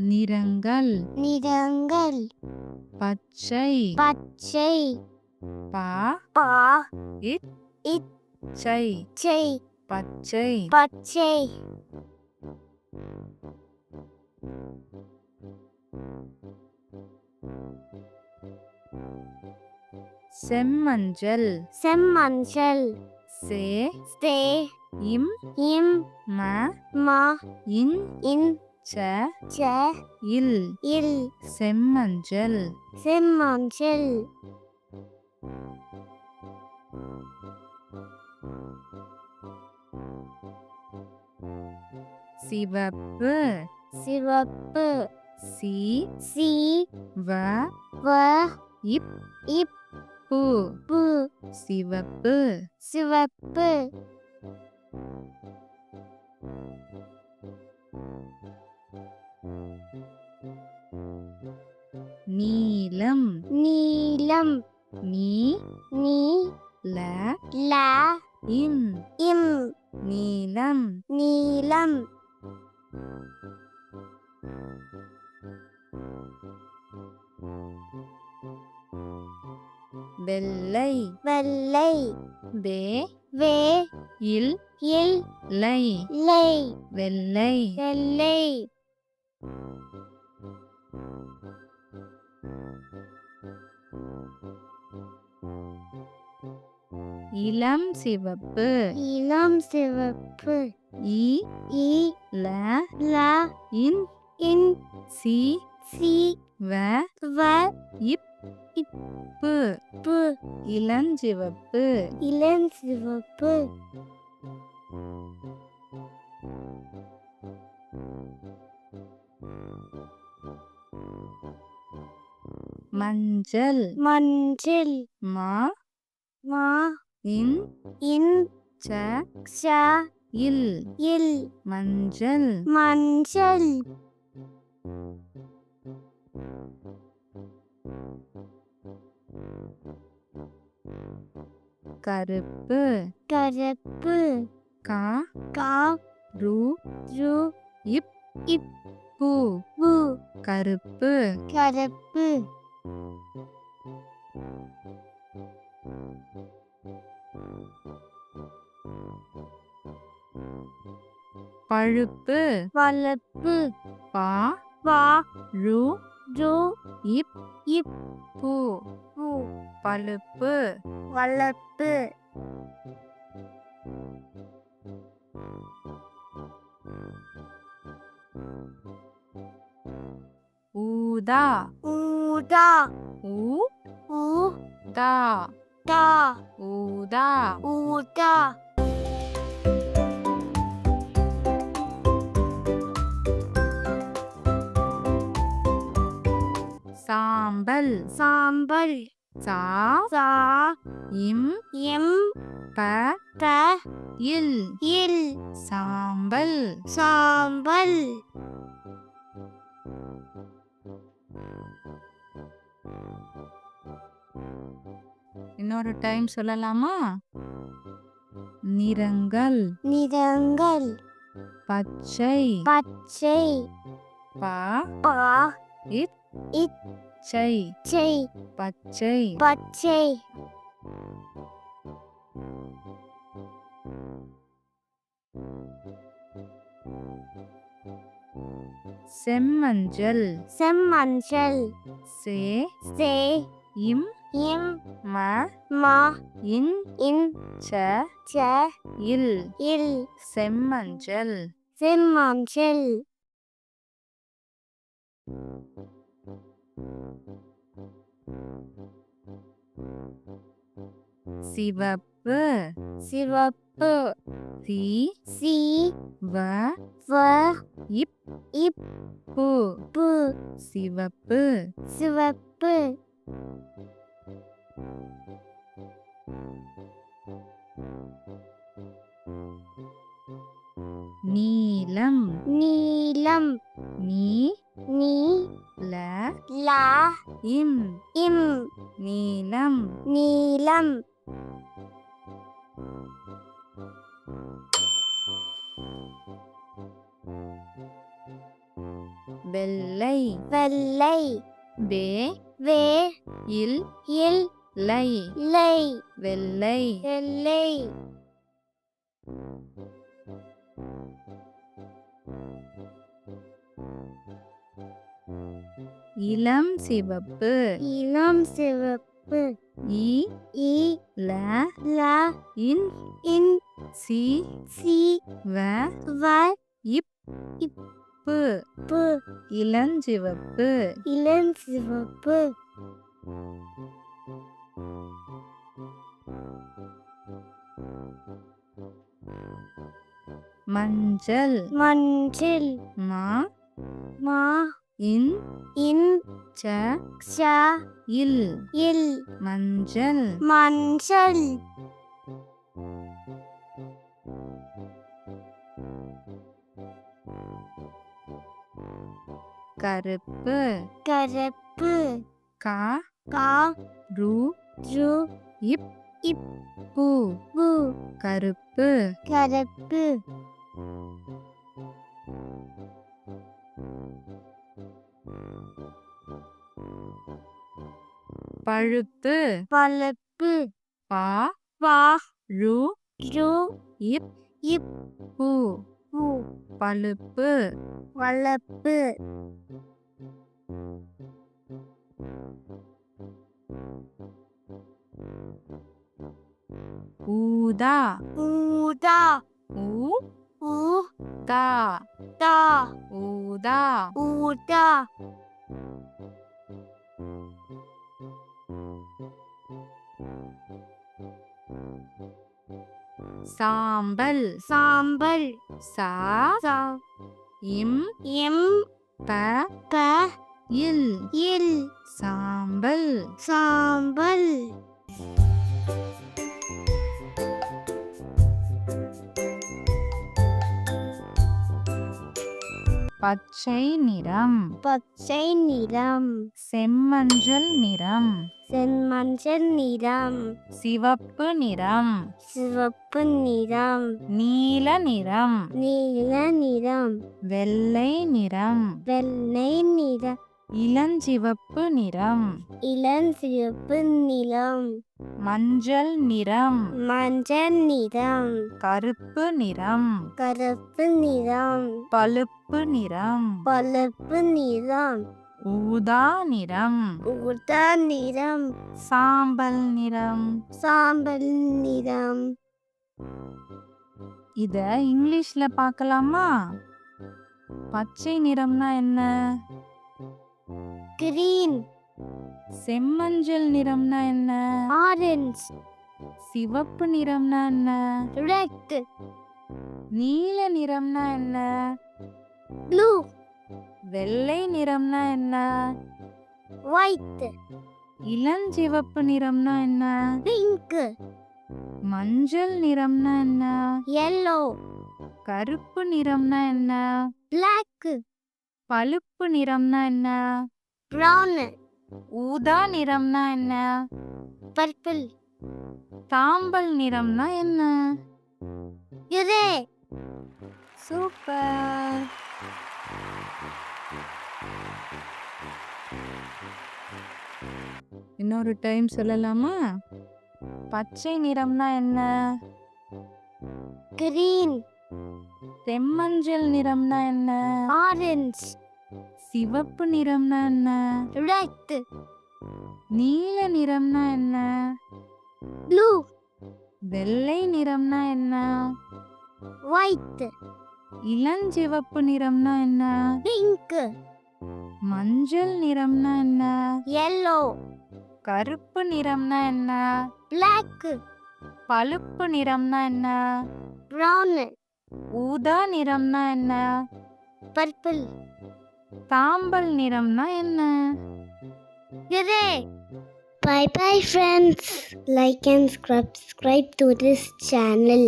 நிறங்கள் நிறங்கள் பச்சை பச்சை பா பா இச்சை சை பச்சை பச்சை செம்மஞ்சள் செம்மஞ்சள் சே சே இம் இம் ம மா இன் இன் ச ச இல் இல் செம்மஞ்சள் செம்மஞ்சள் சிவப்பு சிவப்பு சி சி வ வ இப் இப் பு பு சிவப்பு சிவப்பு நீலம் நீலம் நீ நீ ல ல இம் இம் நீலம் நீலம் வெள்ளை வெள்ளை பே வே இல் இல் லை லை வெள்ளை வெள்ளை இளம் சிவப்பு இளம் சிவப்பு இ இ ல ல இன் இன் சி சி வ வ இப் இப்பு பு இளஞ்சிவப்பு இளம் சிவப்பு மஞ்சள் மஞ்சள் மா மா இன் இன் ச ச இல் இல் மஞ்சள் மஞ்சள் கருப்பு கருப்பு கா கா ரு ரு இப் இப் பு பு கருப்பு கருப்பு பழுப்பு வளப்பு பா வா ரு ரு இப் இப் பு பு பழுப்பு வளப்பு ஊதா ஊதா ஊ ஊ தா தா ஊதா ஊதா சாம்பல் சாம்பல் சா சா இம் எம் ப த இல் இல் சாம்பல் சாம்பல் இன்னொரு டைம் சொல்லலாமா? நிறங்கள் நிறங்கள் பச்சை பச்சை பா பா இச்சை சை பச்சை பச்சை செம்மஞ்சள் செம்மஞ்சள் சே சே இம் இம் ம மா இன் இன் ச ச இல் இல் செம்மஞ்சள் செம்மஞ்சள் சிவப்பு சிவப்பு சி சி வ வ இப் இப் பு பு சிவப்பு சிவப்பு நீலம் நீலம் நீ நீ ல லா இம் இம் நீலம் நீலம் வெள்ளை வெள்ளை வே வே இல் இல் லை லை வெள்ளை வெள்ளை இளம் சிவப்பு இளம் சிவப்பு இ இ ல ல இன் இன் சி சி வ வ இப் பு பு இளஞ்சிவப்பு இளம் சிவப்பு மஞ்சள் மஞ்சள் மா மா இன் இன் ச ச இல் இல் மஞ்சள் மஞ்சள் கருப்பு கருப்பு கா கா ரு ரு இப் இப் பு பு கருப்பு கருப்பு பழுப்பு பழுப்பு பா பா ரு ரு இப் இப் பு பு பழுப்பு வளப்பு ஊதா ஊதா ஊ ஊ தா தா ஊதா ஊதா சாம்பல் சாம்பல் சா சா இம் எம் ப ப இல் இல் சாம்பல் சாம்பல் பச்சை நிறம் பச்சை நிறம் செம்மஞ்சள் நிறம் செம்மஞ்சள் நிறம் சிவப்பு நிறம் சிவப்பு நிறம் நீல நிறம் நீல நிறம் வெள்ளை நிறம் வெள்ளை நிறம் இளஞ்சிவப்பு நிறம் இளஞ்சிவப்பு நிறம் மஞ்சள் நிறம் மஞ்சள் நிறம் கருப்பு நிறம் கருப்பு நிறம் பழுப்பு நிறம் பழுப்பு நிறம் ஊதா நிறம் ஊதா நிறம் சாம்பல் நிறம் சாம்பல் நிறம் இத இங்கிலீஷ்ல பார்க்கலாமா? பச்சை நிறம்னா என்ன? கிரீன் செம்மஞ்சள் நிறம்னா என்ன? ஆரஞ்சு சிவப்பு நிறம்னா என்ன? ரெட் நீல நிறம்னா என்ன? ப்ளூ வெள்ளை நிறம்னா என்ன? ஒயிட் இளஞ்சிவப்பு நிறம்னா என்ன? பிங்க் மஞ்சள் நிறம்னா என்ன? yellow கருப்பு நிறம்னா என்ன? black பழுப்பு நிறம்னா என்ன? brown ஊதா நிறம்னா என்ன? purple சாம்பல் நிறம்னா என்ன? grey super. இன்னொரு டைம் சொல்லலாமா? பச்சை நிறம்னா என்ன? green செம்மஞ்சள் நிறம்னா என்ன? orange சிவப்பு நிறம்னா என்ன? red நீல நிறம்னா என்ன? blue வெள்ளை நிறம்னா என்ன? white இளஞ்சிவப்பு நிறம்னா என்ன? pink மஞ்சள் நிறம்னா என்ன? yellow கருப்பு நிறம்னா என்ன? black பழுப்பு நிறம்னா என்ன? brown ஊதா நிறம்னா என்ன? purple சாம்பல் நிறம்னா என்ன? grey. Bye bye friends. Like and subscribe to this channel.